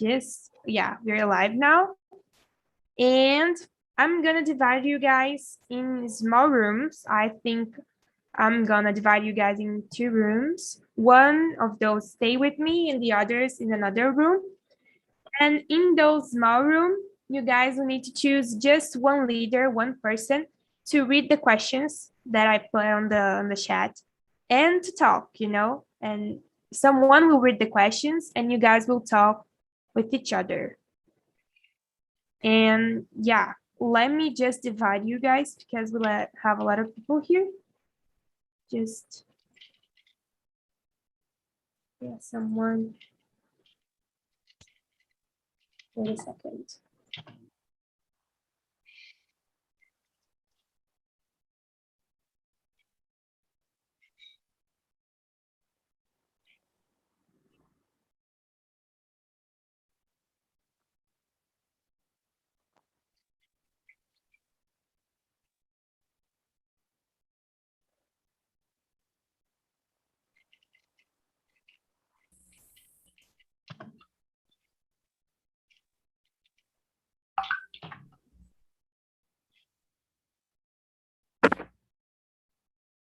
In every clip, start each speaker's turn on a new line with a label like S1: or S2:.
S1: we're live now. And I'm gonna divide you guys in small rooms. I think I'm gonna divide you guys in 2 rooms. One of those stay with me and the others in another room. And in those small rooms, you guys will need to choose just one leader, one person to read the questions that I put on the chat and to talk, and someone will read the questions and you guys will talk with each other. And let me just divide you guys because we have a lot of people here. Just someone. Wait a second.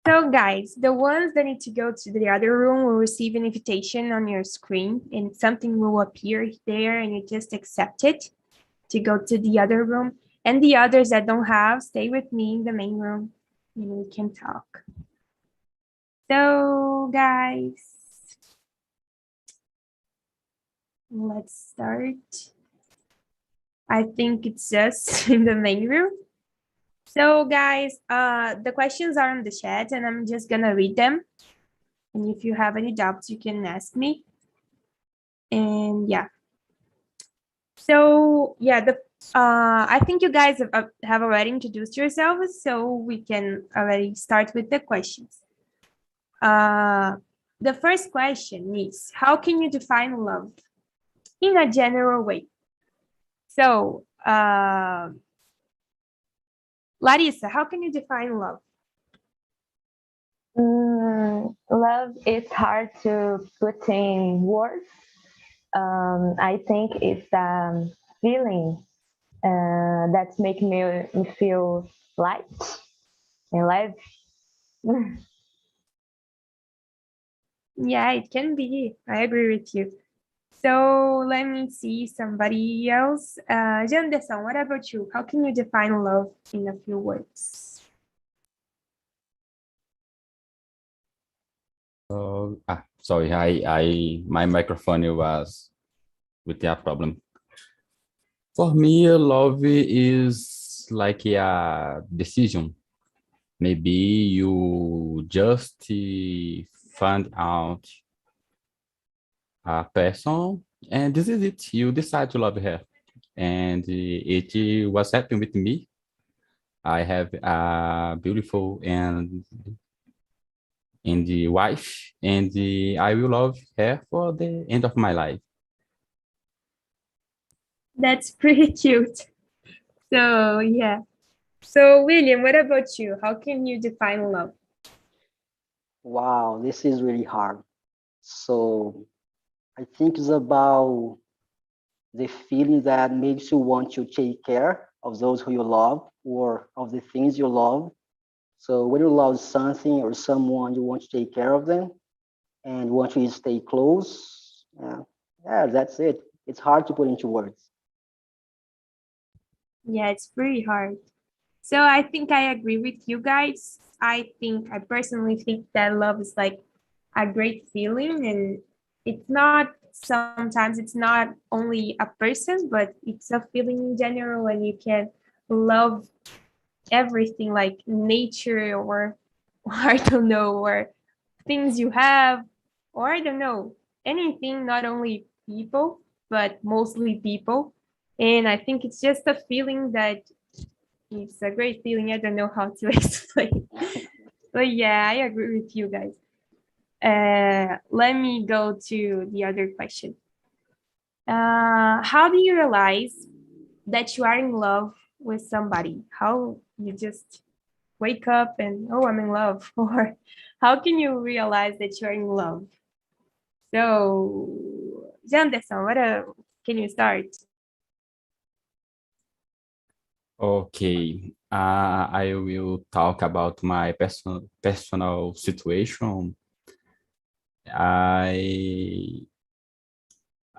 S1: So guys, the ones that need to go to the other room will receive an invitation on your screen and something will appear there and you just accept it to go to the other room. And the others that don't have, stay with me in the main room and we can talk. So guys, let's start. I think it's just in the main room. So guys, the questions are in the chat and I'm just gonna read them. And if you have any doubts, you can ask me. And so I think you guys have already introduced yourselves, so we can already start with the questions. The first question is, how can you define love in a general way? So, Larissa, how can you define love?
S2: Love is hard to put in words. I think it's a feeling that makes me feel light and live.
S1: Yeah, it can be. I agree with you. So let me see somebody else. Janderson, what about you? How can you define love in a few words?
S3: Sorry, my microphone was with a problem. For me, love is like a decision. Maybe you just find out a person and this is it. You decide to love her. And it was happening with me. I have a beautiful and the wife, and I will love her for the end of my life.
S1: That's pretty cute. So, yeah. So, William, what about you? How can you define love?
S4: Wow, this is really hard. So, I think it's about the feeling that makes you want to take care of those who you love or of the things you love. So when you love something or someone, you want to take care of them and want to stay close. That's it. It's hard to put into words.
S1: Yeah, it's pretty hard. So I think I agree with you guys. I personally think that love is like a great feeling, and sometimes it's not only a person, but it's a feeling in general, and you can love everything like nature or I don't know, or things you have, or I don't know, anything, not only people, but mostly people. And I think it's just a feeling that it's a great feeling. I don't know how to explain. But yeah, I agree with you guys. Let me go to the other question. How do you realize that you are in love with somebody? How you just wake up and, oh, I'm in love? Or how can you realize that you're in love? So, Janderson, Can you start?
S3: Okay, I will talk about my personal situation. I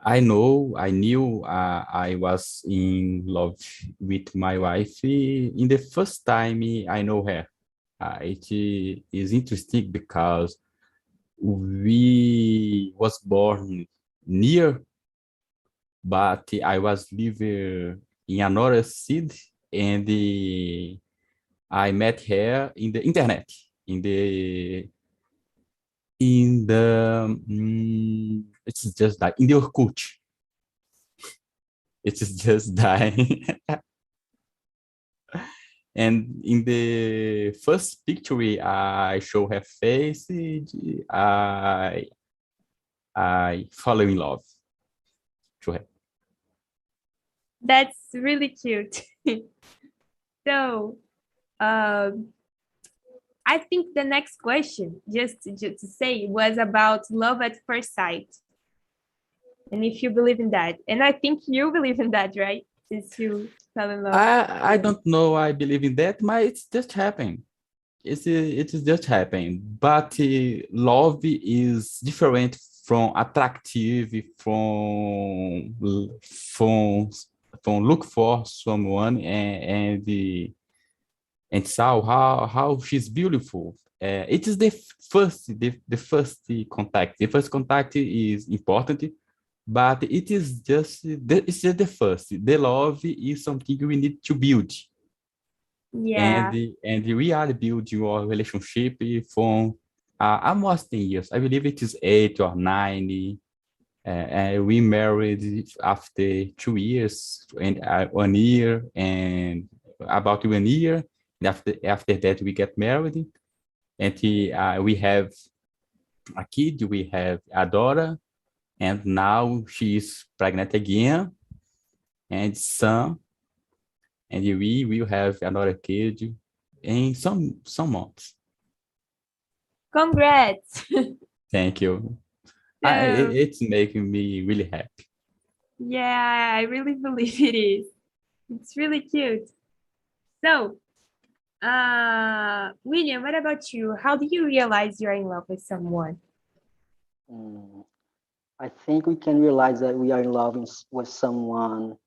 S3: I knew I was in love with my wife in the first time I know her. It is interesting because we was born near, but I was living in another city, and I met her in the internet, in it's just that in the Orkut. It's just dying. And in the first picture I show her face, I I fall in love to her.
S1: That's really cute. So, I think the next question, just to say, was about love at first sight. And if you believe in that. And I think you believe in that, right? Since you fell in love.
S3: I don't know. I believe in that, but it's just happening. It is just happening. But love is different from attractive, from from look for someone and saw how she's beautiful. It is the first contact. The first contact is important, but it is it's just the first. The love is something we need to build,
S1: Yeah.
S3: and we are building our relationship from almost 10 years. I believe it is 8 or 9. We married after 2 years and 1 year, and about 1 year. And after that, we get married, and we have a kid. We have a daughter, and now she is pregnant again, and son, and we will have another kid in some months.
S1: Congrats.
S3: Thank you.
S1: So,
S3: It's making me really happy.
S1: yeah, I really believe it is. It's really cute. So, William, what about you? How do you realize you're in love with someone?
S4: I think we can realize that we are in love with someone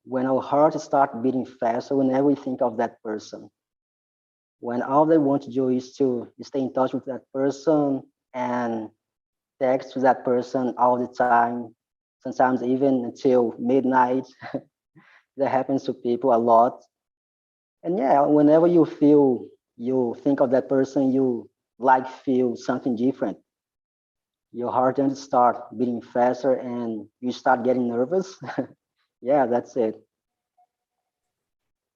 S4: when our heart starts beating faster whenever we think of that person. When all they want to do is to stay in touch with that person and text to that person all the time, sometimes even until midnight. That happens to people a lot. And yeah, whenever you think of that person, you feel something different. Your heart then start beating faster and you start getting nervous. Yeah, that's it.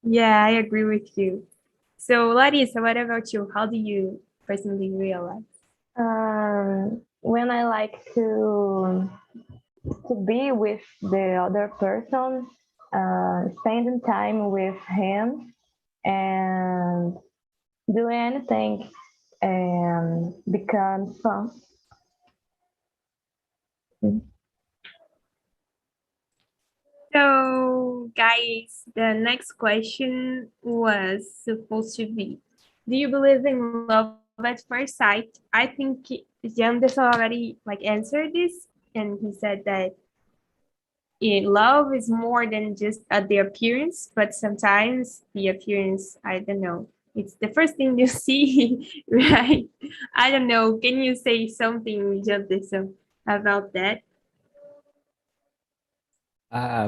S1: Yeah, I agree with you. So, Larissa, what about you? How do you personally realize?
S2: When I like to be with the other person, spending time with him, and do anything becomes fun.
S1: So, guys, the next question was supposed to be, do you believe in love at first sight? I think Janderson already answered this, and he said that love is more than just the appearance, but sometimes the appearance, I don't know, it's the first thing you see, right? I don't know. Can you say something, Janderson, about that?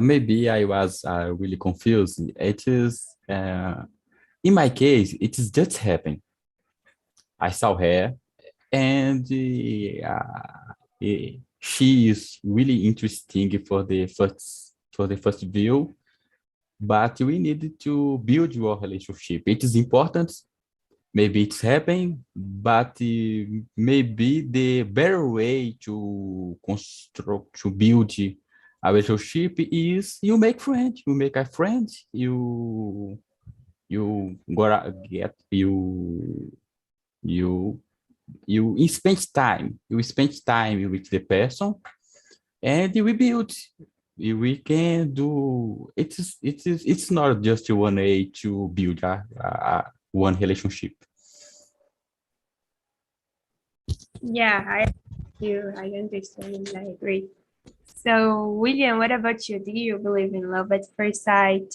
S3: Maybe I was really confused. It is, in my case, it is just happened. I saw her, and she is really interesting for the first view. But we need to build your relationship. It is important. Maybe it's happening, but maybe the better way to construct, to build a relationship is you make friends. You make a friend. You gotta get you you spend time. You spend time with the person, and we build. we can do it's not just one way to build one relationship.
S1: Yeah, I understand and I agree. So, William, what about you? Do you believe in love at first sight,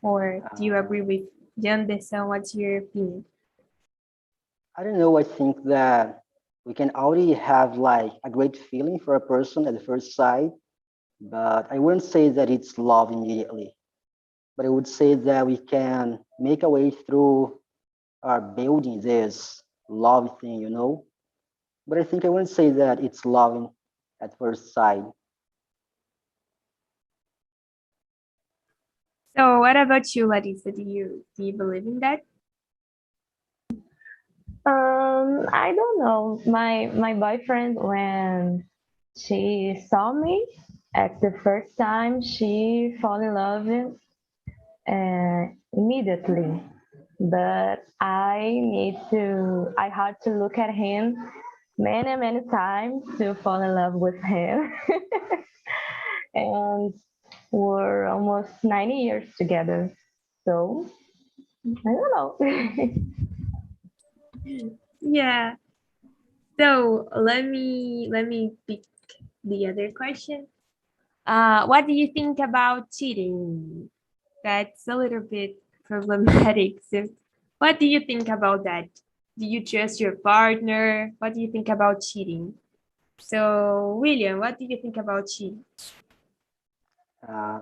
S1: or do you agree with Janderson? What's your opinion?
S4: I don't know. I think that we can already have like a great feeling for a person at the first sight, but I wouldn't say that it's love immediately. But I would say that we can make a way through our building this love thing, you know. But I think I wouldn't say that it's loving at first sight.
S1: So, what about you, Larissa? Do you believe in that?
S2: I don't know. My boyfriend, when she saw me at the first time, she fall in love immediately. But I had to look at him many times to fall in love with him. And we're almost 90 years together. So I don't know.
S1: Yeah. So let me pick the other question. What do you think about cheating? That's a little bit problematic. So, what do you think about that? Do you trust your partner? What do you think about cheating? So, William, what do you think about cheating?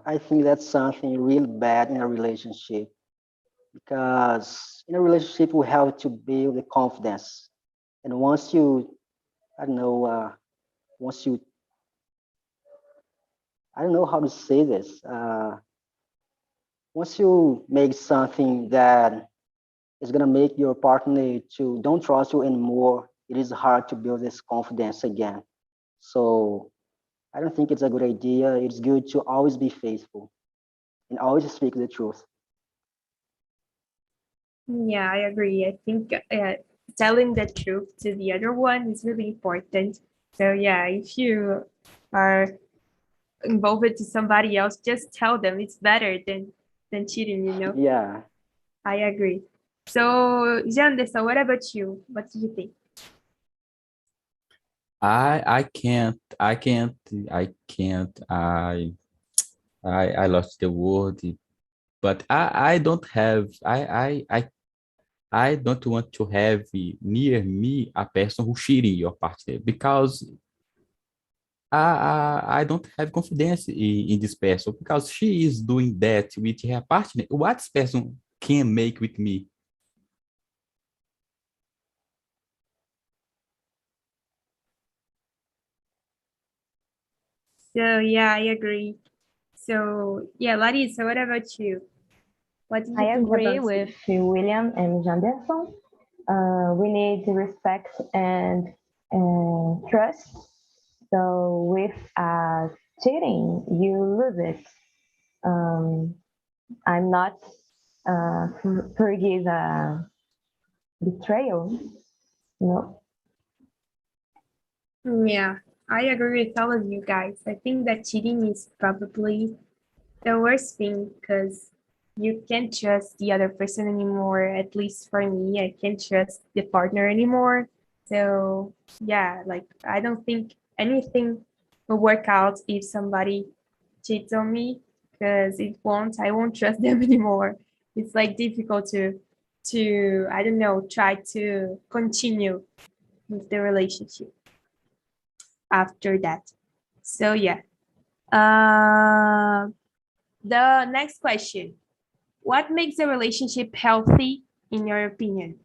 S4: I think that's something real bad in a relationship because in a relationship we have to build the confidence, and once you, I don't know, once you, I don't know how to say this. Once you make something that is gonna make your partner to don't trust you anymore, it is hard to build this confidence again. So I don't think it's a good idea. It's good to always be faithful and always speak the truth.
S1: Yeah, I agree. I think telling the truth to the other one is really important. So, yeah, if you are involved to somebody else, just tell them it's better than cheating, you know?
S4: Yeah.
S1: I agree. So, Jandesa, what about you? What do you think?
S3: I lost the word, but I don't have I don't want to have near me a person who cheating your partner because I don't have confidence in this person because she is doing that with her partner. What this person can make with me?
S1: So, yeah, I agree. So, yeah, Larissa, what about you? What do
S2: I
S1: you think
S2: agree
S1: about
S2: with
S1: it?
S2: William and Janderson. We need respect and trust. So with cheating, you lose it. Um, I'm not forgive betrayal. No.
S1: Yeah, I agree with all of you guys. I think that cheating is probably the worst thing because you can't trust the other person anymore. At least for me, I can't trust the partner anymore. So, yeah, like I don't think anything will work out if somebody cheats on me because it won't. I won't trust them anymore. It's like difficult to I don't know, try to continue with the relationship after that. So yeah. Uh, the next question. What makes a relationship healthy in your opinion?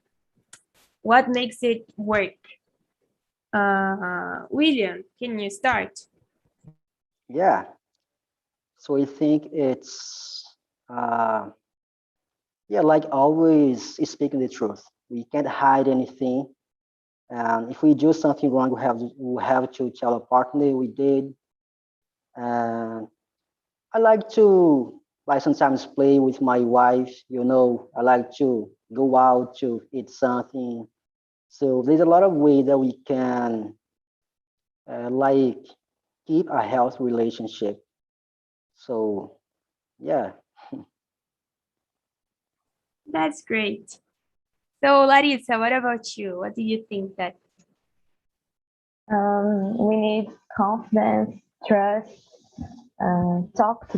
S1: What makes it work? William, can you start?
S4: Yeah. So I think it's uh, yeah, like always speaking the truth. We can't hide anything. And if we do something wrong, we have to tell our partner we did. And I like to like sometimes play with my wife. You know, I like to go out to eat something. So there's a lot of ways that we can like keep a healthy relationship. So yeah.
S1: That's great. So Larissa, what about you? What do you think that?
S2: We need confidence, trust, talk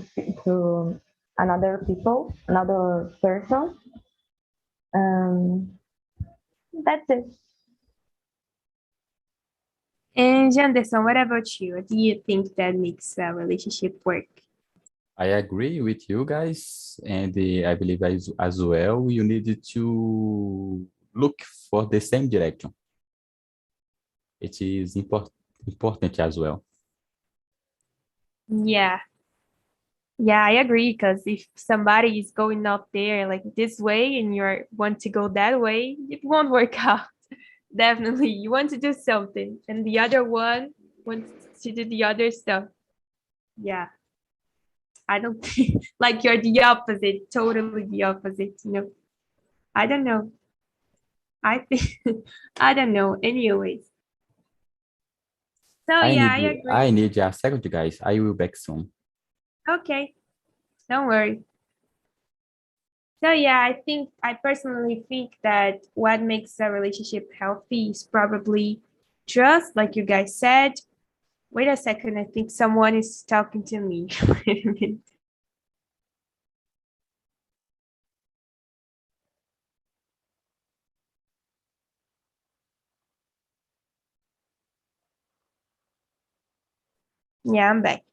S2: to another person. That's it.
S1: And Janderson, what about you? What do you think that makes a relationship work?
S3: I agree with you guys, and I believe as well you need to look for the same direction. It is important as well.
S1: Yeah. Yeah, I agree. Because if somebody is going up there like this way and you want to go that way, it won't work out. Definitely. You want to do something, and the other one wants to do the other stuff. Yeah. I don't think like you're the opposite, totally the opposite, you know. I don't know. I think I don't know. Anyways. So yeah, I agree.
S3: I need a second, guys. I will back soon.
S1: Okay. Don't worry. So yeah, I personally think that what makes a relationship healthy is probably trust, like you guys said. Wait a second, I think someone is talking to me. Wait a minute. Yeah, I'm back.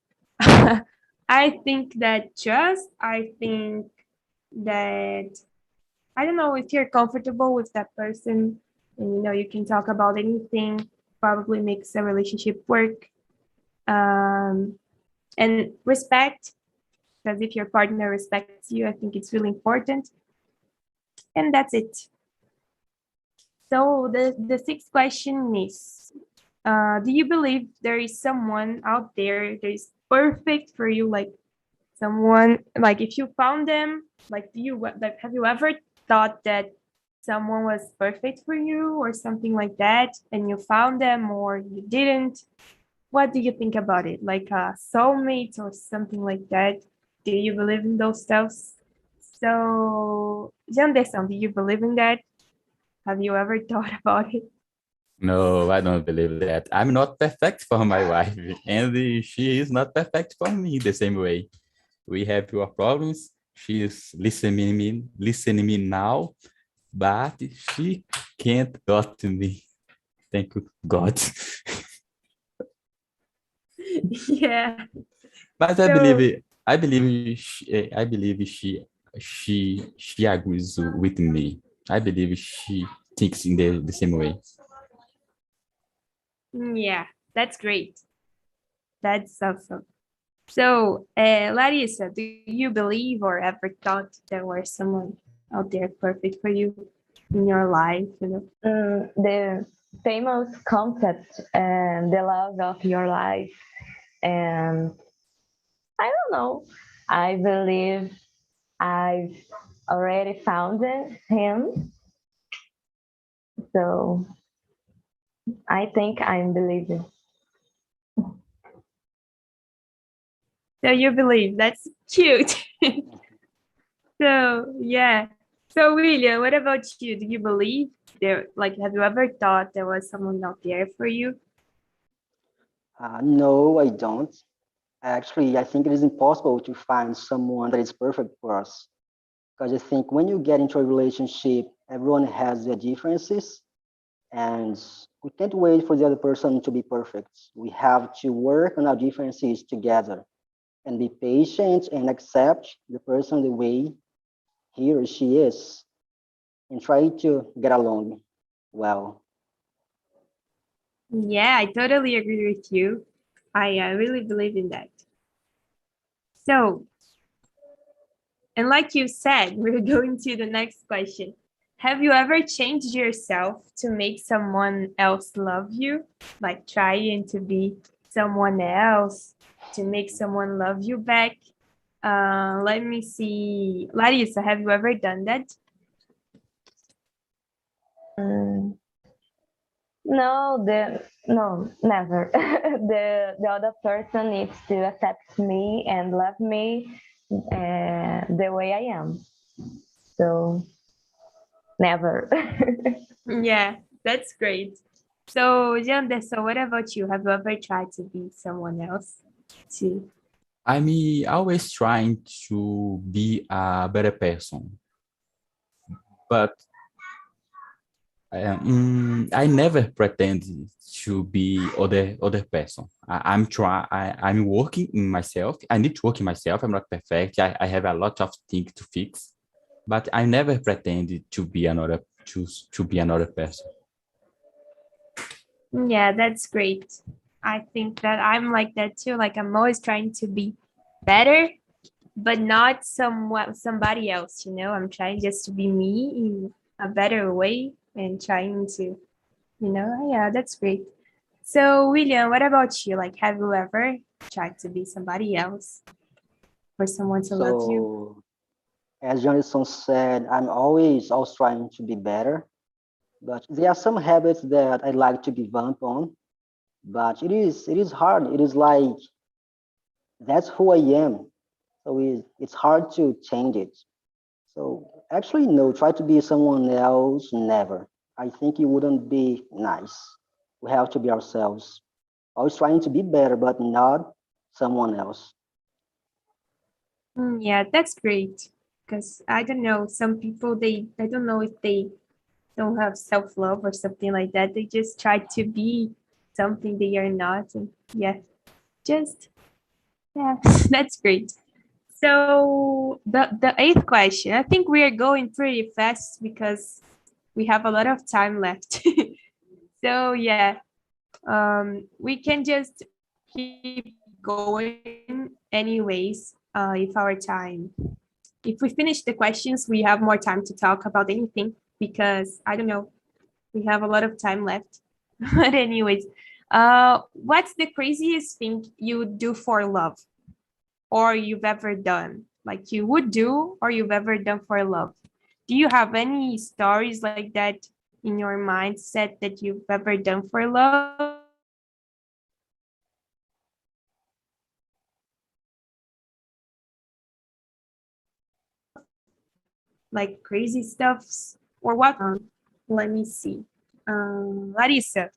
S1: I think that trust, I think that I don't know if you're comfortable with that person and you know you can talk about anything, probably makes a relationship work. And respect, because if your partner respects you, I think it's really important. And that's it. So the sixth question is, do you believe there is someone out there that is perfect for you, like someone, like if you found them, like have you ever thought that someone was perfect for you or something like that, and you found them or you didn't? What do you think about it? Like a soulmate or something like that? Do you believe in those stuffs? So, Janderson, do you believe in that? Have you ever thought about it?
S3: No, I don't believe that. I'm not perfect for my wife, and she is not perfect for me the same way. We have your problems. She is listening me now, but she can't talk to me. Thank you, God.
S1: Yeah.
S3: But
S1: So,
S3: I believe she agrees with me. I believe she thinks in the same way.
S1: yeah, that's great. That's awesome. So, Larissa, do you believe or ever thought there was someone out there perfect for you in your life? You know?
S2: The famous concept and the love of your life. And I don't know. I believe I've already found him. So I think I'm believing.
S1: So you believe that's cute. So yeah. So William, what about you? Do you believe there? Like, have you ever thought there was someone out there for you?
S4: No, I don't. Actually, I think it is impossible to find someone that is perfect for us. Because I think when you get into a relationship, everyone has their differences, and we can't wait for the other person to be perfect. We have to work on our differences together and be patient and accept the person the way he or she is and try to get along well.
S1: Yeah, I totally agree with you. I really believe in that. So, and like you said, we're going to the next question. Have you ever changed yourself to make someone else love you? Like trying to be someone else to make someone love you back? Let me see. Larissa, have you ever done that?
S2: Um, No, never. The other person needs to accept me and love me the way I am. So never.
S1: Yeah, that's great. So, Janderson, what about you? Have you ever tried to be someone else too?
S3: I'm always trying to be a better person, but I never pretend to be other person. I'm working in myself. I need to work in myself. I'm not perfect. I have a lot of things to fix, but I never pretend to be another person.
S1: Yeah, that's great. I think that I'm like that too. Like I'm always trying to be better, but not somebody else, you know. I'm trying just to be me in a better way and trying to, yeah, that's great. So, William, what about you? Like, have you ever tried to be somebody else for someone to love you?
S4: So, as Jonathan said, I'm always trying to be better, but there are some habits that I like to give up on. But it is hard. It is like that's who I am. So it's hard to change it. So actually, no, try to be someone else, never. I think it wouldn't be nice. We have to be ourselves. Always trying to be better, but not someone else.
S1: Yeah, that's great. Because I don't know, some people I don't know if they don't have self-love or something like that. They just try to be something they are not. And yeah, just yeah, that's great. So the eighth question, I think we are going pretty fast because we have a lot of time left. So yeah, we can just keep going anyways, if our time. If we finish the questions, we have more time to talk about anything because I don't know, we have a lot of time left. But anyways, what's the craziest thing you would do for love or you've ever done? Like you would do or you've ever done for love? Do you have any stories like that in your mindset that you've ever done for love? Like crazy stuffs or what? Let me see. Larissa,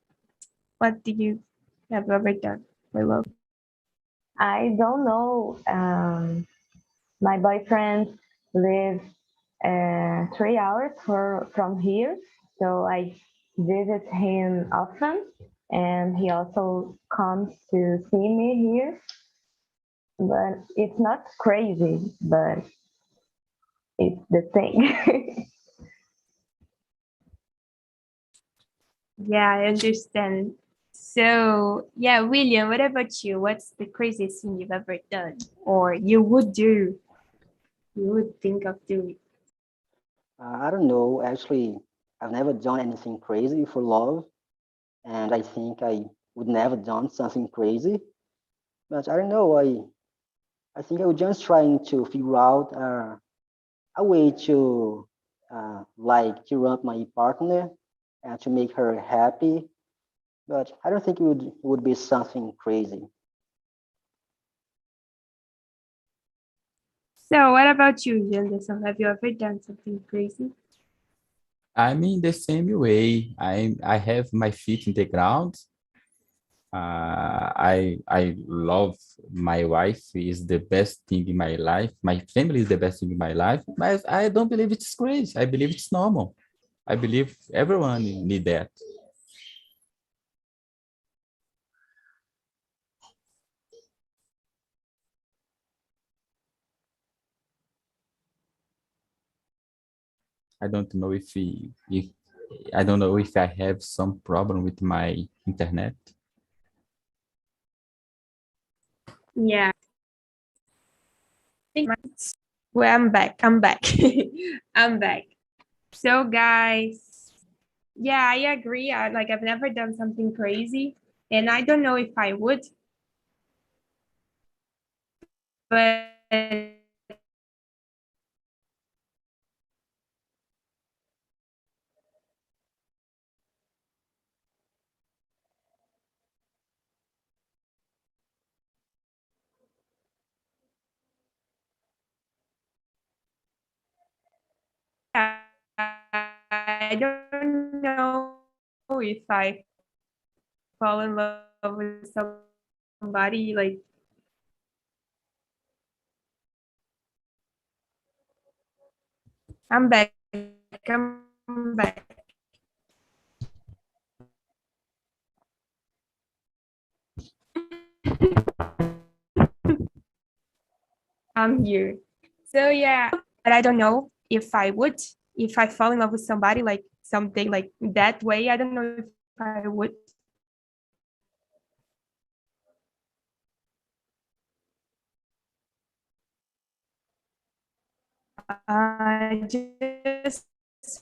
S1: what did you have ever done for love?
S2: I don't know. My boyfriend lives 3 hours from here, so I visit him often, and he also comes to see me here. But it's not crazy, but it's the thing.
S1: Yeah, I understand. So, yeah, William, what about you? What's the craziest thing you've ever done or you would do? You would think of doing?
S4: I don't know. Actually, I've never done anything crazy for love, and I think I would never done something crazy. But I don't know. I think I was just trying to figure out a way to like cheer up my partner and to make her happy. But I don't think it would be something crazy.
S1: So, what about you, Jenderson? Have you ever done something crazy?
S3: I'm in the same way. I have my feet in the ground. I love my wife is the best thing in my life. My family is the best thing in my life. But I don't believe it's crazy. I believe it's normal. I believe everyone need that. I don't know if I don't know if I have some problem with my internet.
S1: Yeah, well, I'm back. I'm back. I'm back. So, guys, yeah, I agree. I've never done something crazy, and I don't know if I would, but I don't know if I fall in love with somebody like I'm back. I'm back. I'm here. So yeah, but I don't know if I would, if I fall in love with somebody like someday like that way. I don't know if I would. Just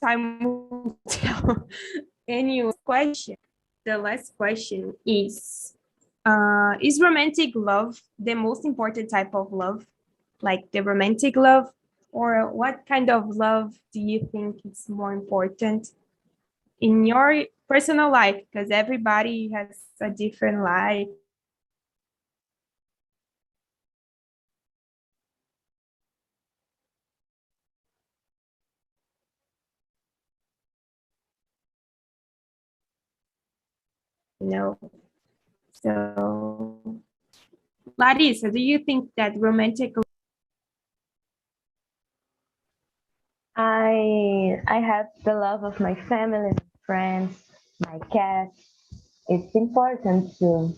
S1: I will tell any question. The last question is romantic love the most important type of love? Like the romantic love? Or what kind of love do you think is more important in your personal life? Because everybody has a different life. You know. So, Larissa, do you think that romantic?
S2: I have the love of my family, my friends, my cat. It's important to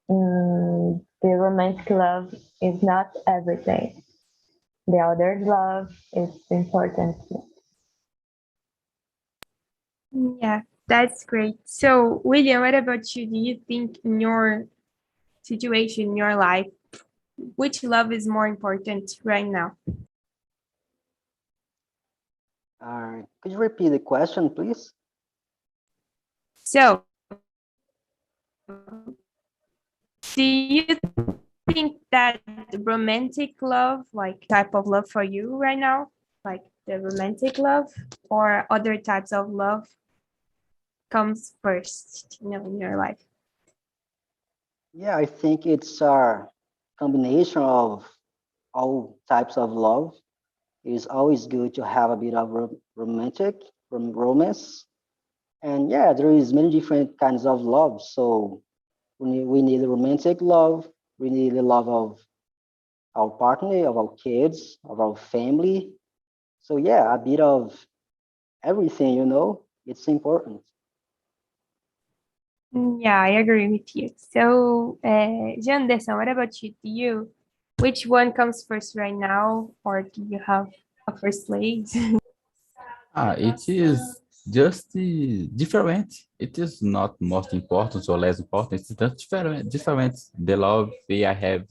S2: the romantic love is not everything. The other love is important too.
S1: Yeah, that's great. So, William, what about you? Do you think in your situation, in your life, which love is more important right now?
S4: Could you repeat the question, please?
S1: So, do you think that romantic love, like type of love for you right now, like the romantic love, or other types of love comes first, in your life?
S4: Yeah, I think it's a combination of all types of love. It is always good to have a bit of romance. And yeah, there is many different kinds of love. So we need romantic love. We need the love of our partner, of our kids, of our family. So yeah, a bit of everything, it's important.
S1: Yeah, I agree with you. So, Janderson, what about you? Which one comes first right now, or do you have a first lady?
S3: It is just different. It is not most important or less important. It's just different. Different. The love I have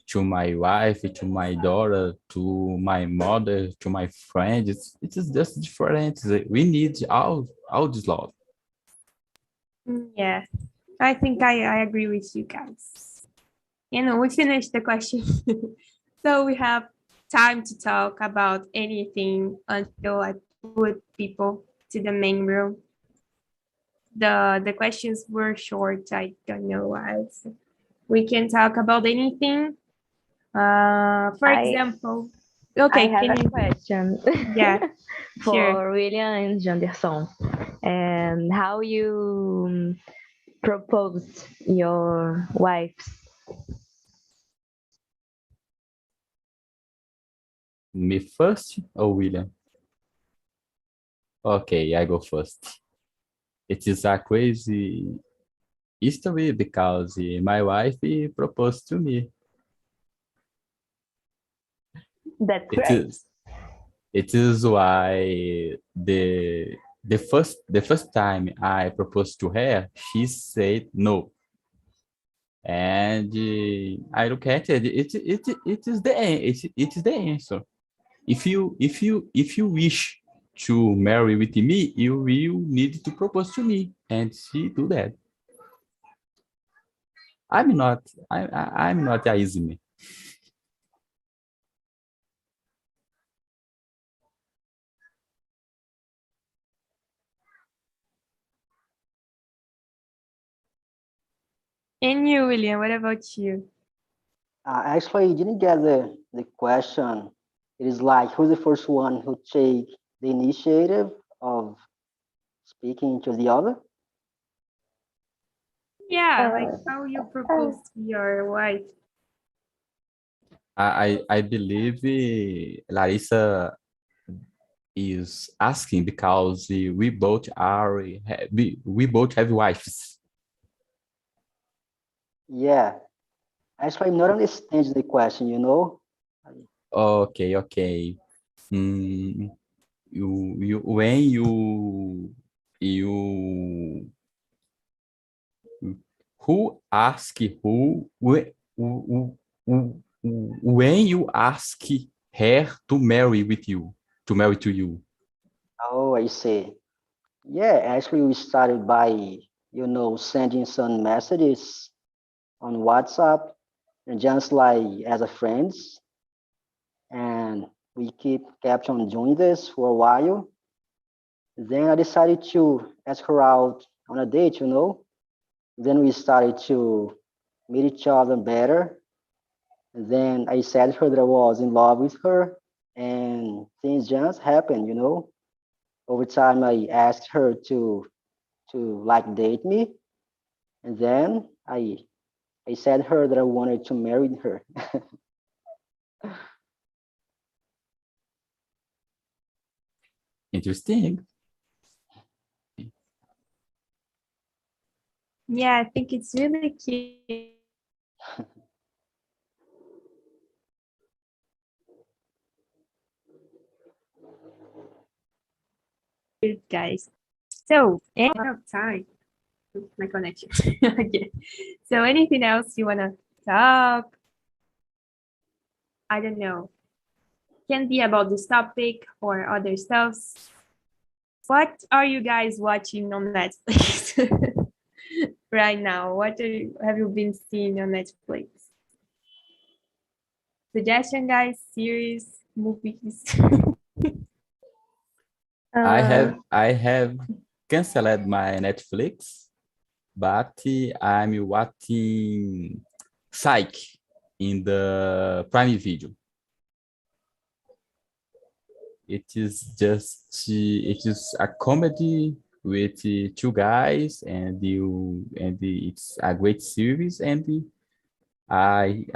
S3: to my wife, to my daughter, to my mother, to my friends. It is just different. We need all this love.
S1: Yeah, I think I agree with you guys. We finished the question. So we have time to talk about anything until I put people to the main room. The questions were short. I don't know why. So we can talk about anything. For
S2: I
S1: example,
S2: I
S1: okay,
S2: have
S1: can
S2: a
S1: you?
S2: question
S1: Yeah, sure.
S2: for William and Janderson. And how you proposed your wives?
S3: Me first or William? Okay, I go first. It is a crazy history because my wife proposed to me.
S2: That's
S3: It
S2: great.
S3: is it is why the first time I proposed to her, she said no. And I look at it. It is the answer. If you wish to marry with me, you will need to propose to me, and she do that. I'm not. I'm not a easy man.
S1: And you, William, what about you?
S4: Actually, I didn't get the question. It is like, who's the first one who take the initiative of speaking to the other?
S1: Yeah, like how you propose to your wife.
S3: I believe Larissa is asking because we both are we both have wives.
S4: Yeah. Actually, I'm not understanding the question, you know?
S3: Okay, okay. Mm, when you who ask who when you ask her to marry with you, to marry to you.
S4: Oh, I see. Yeah, actually, we started by, sending some messages on WhatsApp and just like as a friends. And we kept on doing this for a while. Then I decided to ask her out on a date, you know. Then we started to meet each other better. And then I said to her that I was in love with her, and things just happened, you know. Over time, I asked her to like date me, and then I said to her that I wanted to marry her.
S3: Interesting.
S1: Yeah, I think it's really cute, guys. So, out of time, my connection. Okay. So, anything else you wanna talk? I don't know. Can be about this topic or other stuffs. What are you guys watching on Netflix right now? Have you been seeing on Netflix? Suggestion, guys, series, movies.
S3: I have canceled my Netflix, but I'm watching Psych in the Prime Video. It is a comedy with two guys, and it's a great series, and I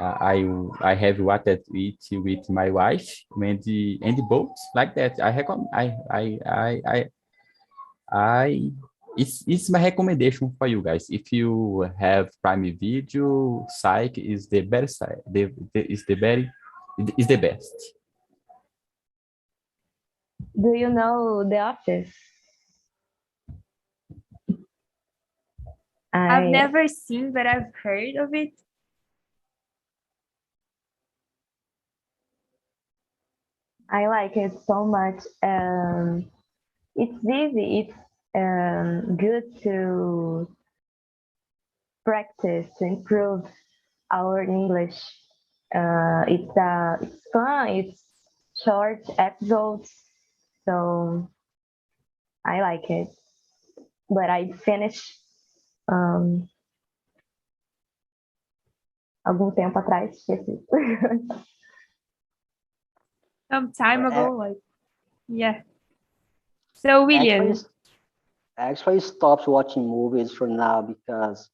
S3: have watched it with my wife, and both like that. I recommend I it's my recommendation for you guys. If you have Prime Video, Psych is the best side. Is the very is the best.
S2: Do you know The Office?
S1: I've
S2: I
S1: never seen, but I've heard of it.
S2: I like it so much. It's easy. It's good to practice to improve our English. It's fun. It's short episodes, so I like it. But I finished algum tempo atrás, esqueci.
S1: Some time
S4: I
S1: ago, like, yeah. So,
S4: actually,
S1: William,
S4: I actually stopped watching movies for now because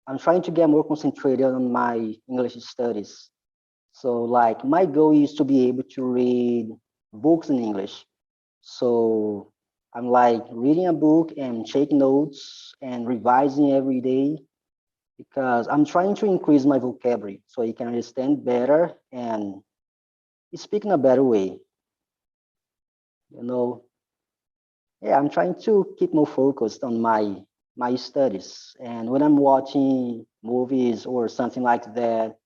S4: I'm trying to get more concentrated on my English studies. So, like, my goal is to be able to read books in English. So, I'm like reading a book and taking notes and revising every day because I'm trying to increase my vocabulary so you can understand better and speak in a better way. You know, yeah, I'm trying to keep more focused on my studies. And when I'm watching movies or something like that,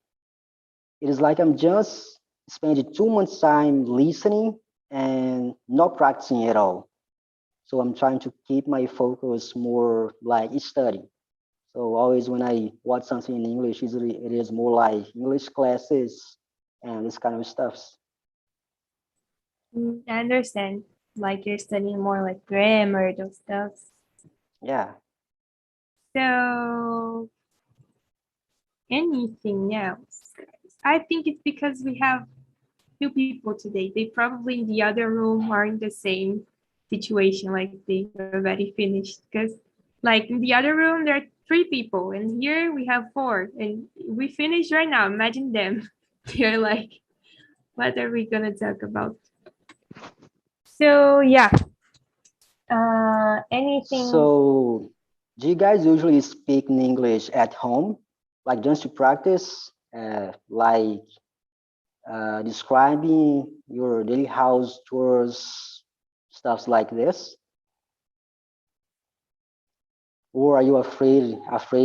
S4: it is like I'm just spending too much time listening and not practicing at all. So I'm trying to keep my focus more like studying. So always when I watch something in English, usually it is more like English classes and this kind of stuff.
S1: I understand. Like you're studying more like grammar, those stuff.
S4: Yeah.
S1: So, anything else? I think it's because we have few people today. They probably in the other room are in the same situation, like they already finished. Because like in the other room, there are 3 people, and here we have 4, and we finished right now. Imagine them. They're like, what are we gonna talk about? So yeah. Anything?
S4: So, do you guys usually speak in English at home, like just to practice, describing your daily house chores, stuffs like this? Or are you afraid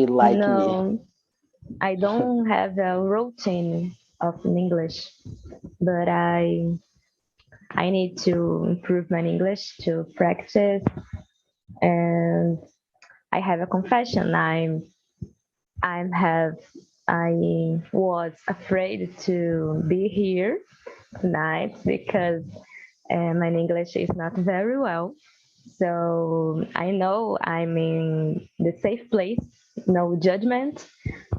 S4: like me?
S2: No, I don't have a routine of English, but I need to improve my English to practice. And I have a confession. I was afraid to be here tonight because my English is not very well. So I know I'm in the safe place, no judgment,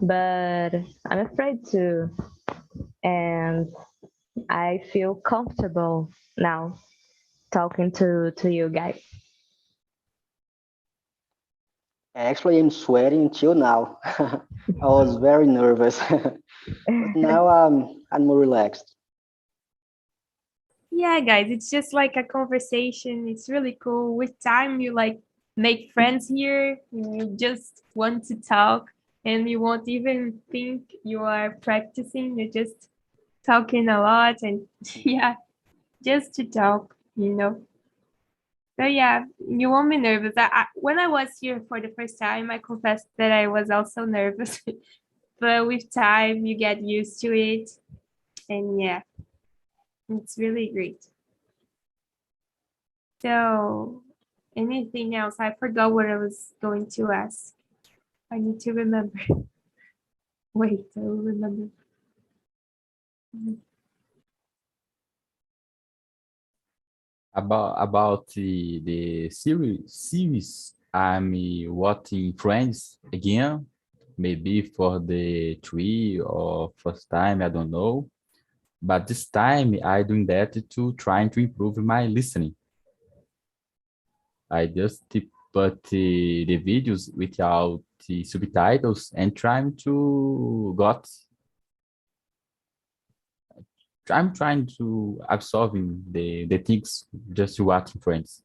S2: but I'm afraid to, and I feel comfortable now talking to you guys.
S4: Actually, I'm sweating until now. I was very nervous, but now I'm more relaxed.
S1: Yeah, guys, it's just like a conversation. It's really cool. With time, you like make friends here. You just want to talk, and you won't even think you are practicing. You're just talking a lot, and yeah, just to talk. So yeah, you won't be nervous. When I was here for the first time, I confessed that I was also nervous. But with time, you get used to it, and yeah, it's really great. So, anything else? I forgot what I was going to ask. I need to remember. Wait, I will remember.
S3: About the series I'm watching Friends again, maybe for the 3 or 4th time, I don't know. But this time I doing that to trying to improve my listening. I just put the videos without the subtitles and trying to got. I'm trying to absorbing the things just watching Friends.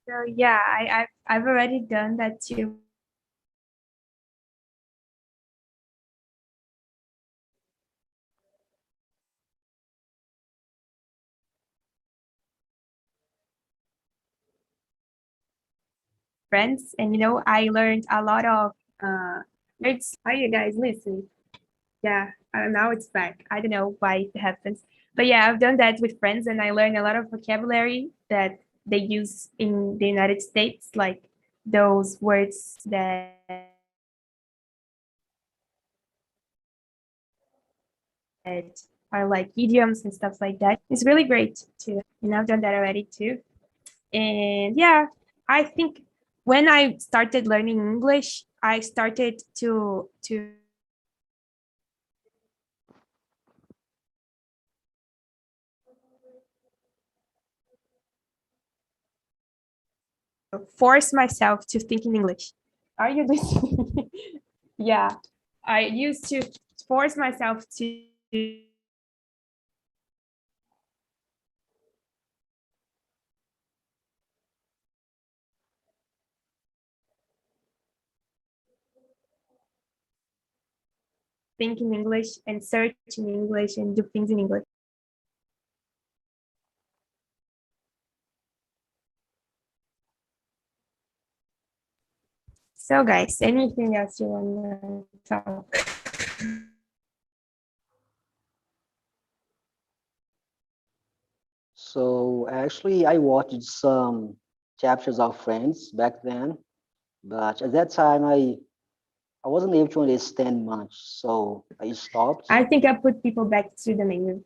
S1: So yeah, I've already done that too. Friends, and I learned a lot of words. Are you guys listening? Yeah, now it's back. I don't know why it happens. But yeah, I've done that with friends, and I learned a lot of vocabulary that they use in the United States, like those words that are like idioms and stuff like that. It's really great too. And I've done that already too. And yeah, I think when I started learning English, I started to force myself to think in English. Are you listening? Yeah, I used to force myself to think in English and search in English and do things in English. So guys, anything else you want to talk?
S4: So actually, I watched some chapters of Friends back then, but at that time, I wasn't able to understand much, so I stopped.
S1: I think I put people back to the main room.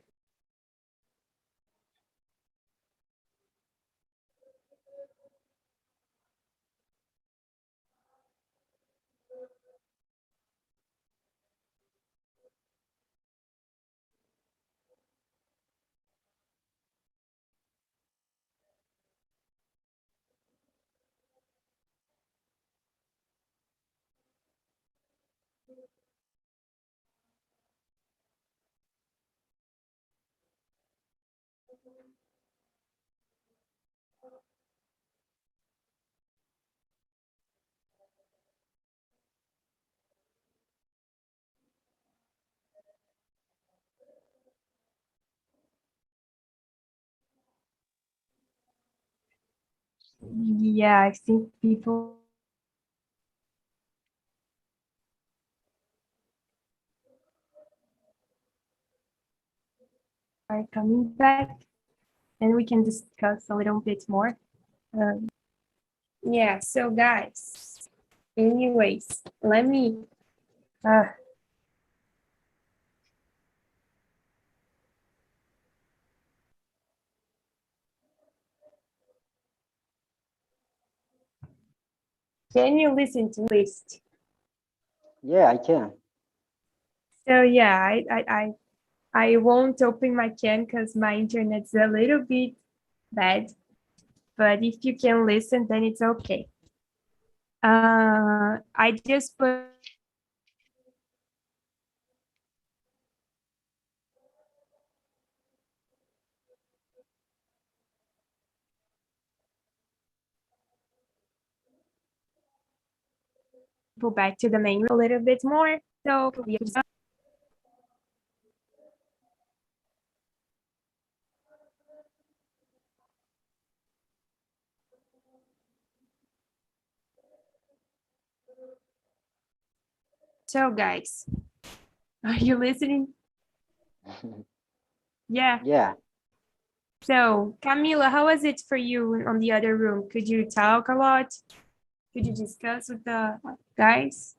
S1: Yeah, I think people are coming back and we can discuss a little bit more. Yeah, so guys, anyways, let me uh, can you listen to list?
S4: Yeah, I can.
S1: So yeah, I won't open my cam because my internet's a little bit bad, but if you can listen, then it's okay. I just put people back to the main a little bit more. So so guys, are you listening? Yeah.
S4: Yeah.
S1: So Camila, how was it for you on the other room? Could you talk a lot? Could you discuss with the guys?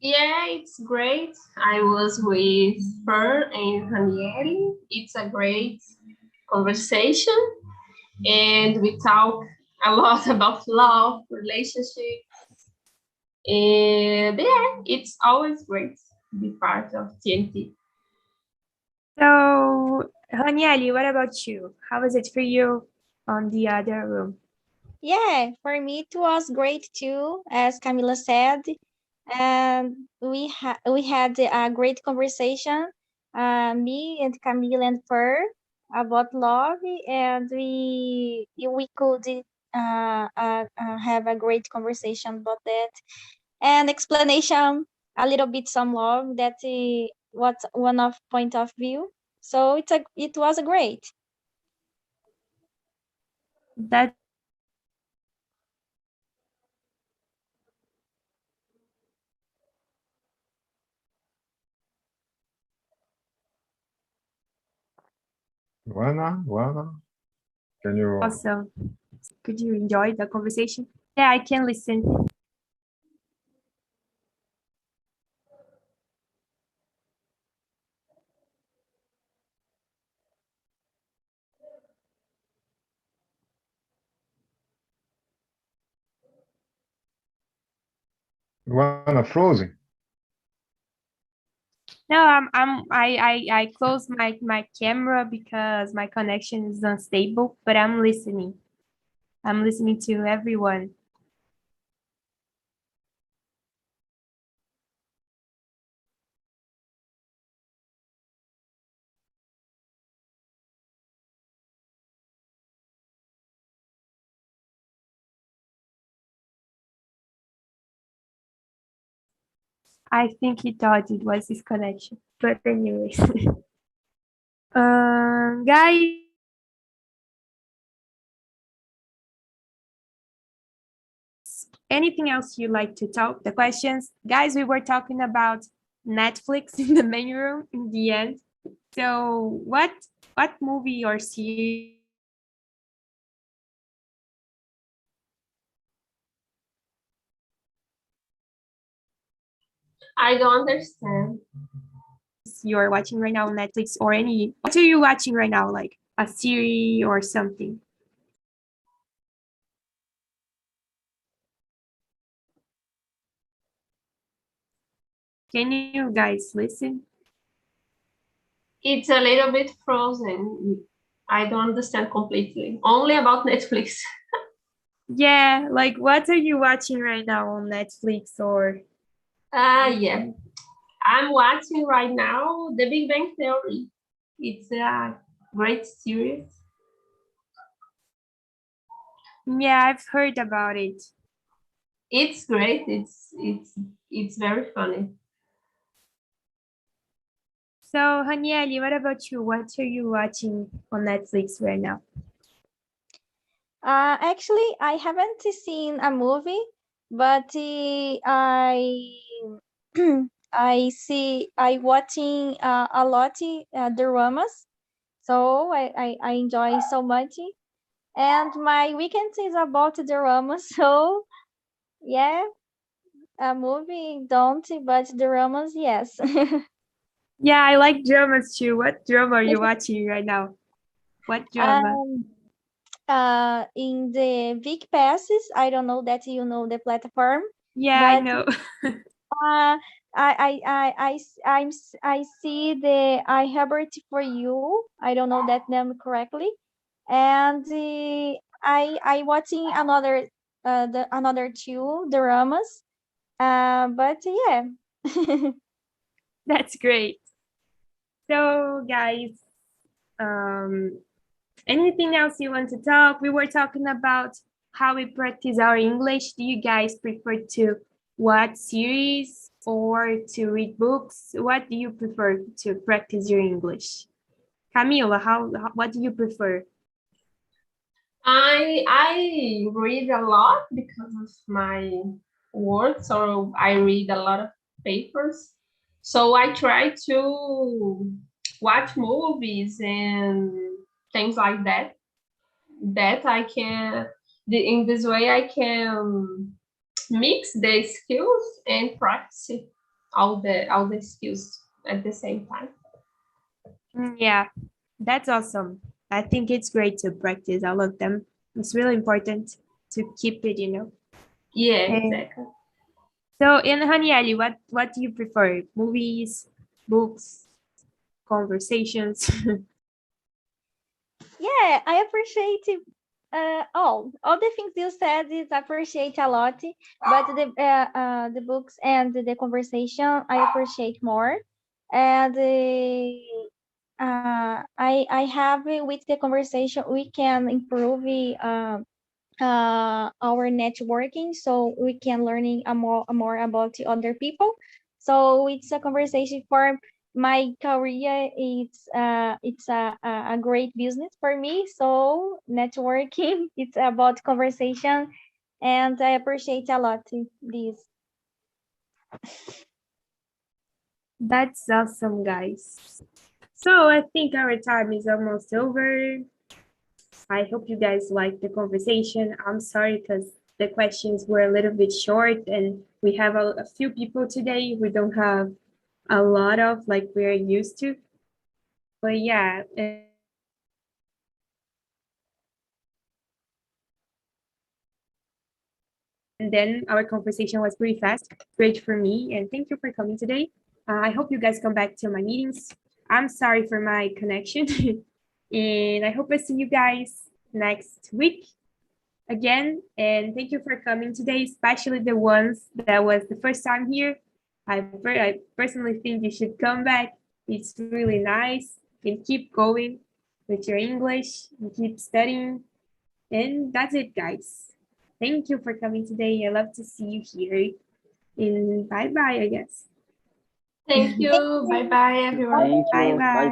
S5: Yeah, it's great. I was with Fer and Ranieri. It's a great conversation, and we talk a lot about love, relationship, and yeah, it's always great to be part of TNT.
S1: So Ranieri, what about you? How was it for you on the other room?
S6: Yeah, for me it was great too, as Camila said. And we had a great conversation, me and Camila and Fer, about love, and we could have a great conversation about that and explanation a little bit some love that what's one of point of view. So it was a great.
S1: That
S7: Luana, can you?
S1: awesome. Could you enjoy the conversation? Yeah, I can listen.
S7: Luana frozen?
S1: No, I closed my camera because my connection is unstable, but I'm listening. I'm listening to everyone. I think he thought it was his connection, but anyways. Guys, anything else you like to talk? The questions, guys, we were talking about Netflix in the main room in the end. So what movie or series
S5: I don't understand.
S1: you're watching right now on Netflix or any, what are you watching right now? Like a series or something? Can you guys listen?
S5: It's a little bit frozen. I don't understand completely. Only about Netflix.
S1: Yeah, like what are you watching right now on Netflix or?
S5: Yeah. I'm watching right now The Big Bang Theory. It's a great series.
S1: Yeah, I've heard about it.
S5: It's great. It's very funny.
S1: So, Hanieli, what about you? What are you watching on Netflix right now?
S6: Actually, I haven't seen a movie, but I watching a lot dramas, so I enjoy so much. And my weekend is about drama, so yeah, a movie don't, but dramas, yes.
S1: Yeah, I like dramas too. What drama are you watching right now? What drama?
S6: In the Vic Passes, I don't know that you know the platform,
S1: Yeah, I
S6: but
S1: know.
S6: I see the I have it for you. I don't know that name correctly, and I watching another two dramas. But yeah.
S1: That's great. So, guys, um, anything else you want to talk? We were talking about how we practice our English. Do you guys prefer to watch series or to read books? What do you prefer to practice your English? Camila, what do you prefer?
S5: I read a lot because of my work, so I read a lot of papers. So I try to watch movies and things like that. That I can, in this way, I can mix the skills and practice all the skills at the same time.
S1: Yeah, that's awesome. I think it's great to practice all of them. It's really important to keep it, you know.
S5: Yeah,
S1: And
S5: exactly.
S1: so, in Hanieli, what do you prefer? Movies, books, conversations?
S6: Yeah, I appreciate all the things you said is appreciate a lot, but the books and the conversation I appreciate more, and I have with the conversation we can improve our networking, so we can learning more about the other people. So it's a conversation for my career. It's a great business for me. So networking, it's about conversation, and I appreciate a lot this.
S1: That's awesome, guys. So I think our time is almost over. I hope you guys liked the conversation. I'm sorry because the questions were a little bit short and we have a few people today. We don't have a lot of like we're used to. But yeah, and then our conversation was pretty fast, great for me, and thank you for coming today. I hope you guys come back to my meetings. I'm sorry for my connection, and I hope I see you guys next week again. And thank you for coming today, especially the ones that was the first time here. I personally think you should come back. It's really nice. You can keep going with your English and keep studying. And that's it, guys. Thank you for coming today. I love to see you here. And bye bye, I guess.
S5: Thank you. Bye bye, everyone.
S4: Thank
S1: Bye
S4: you.
S1: bye.
S4: Bye.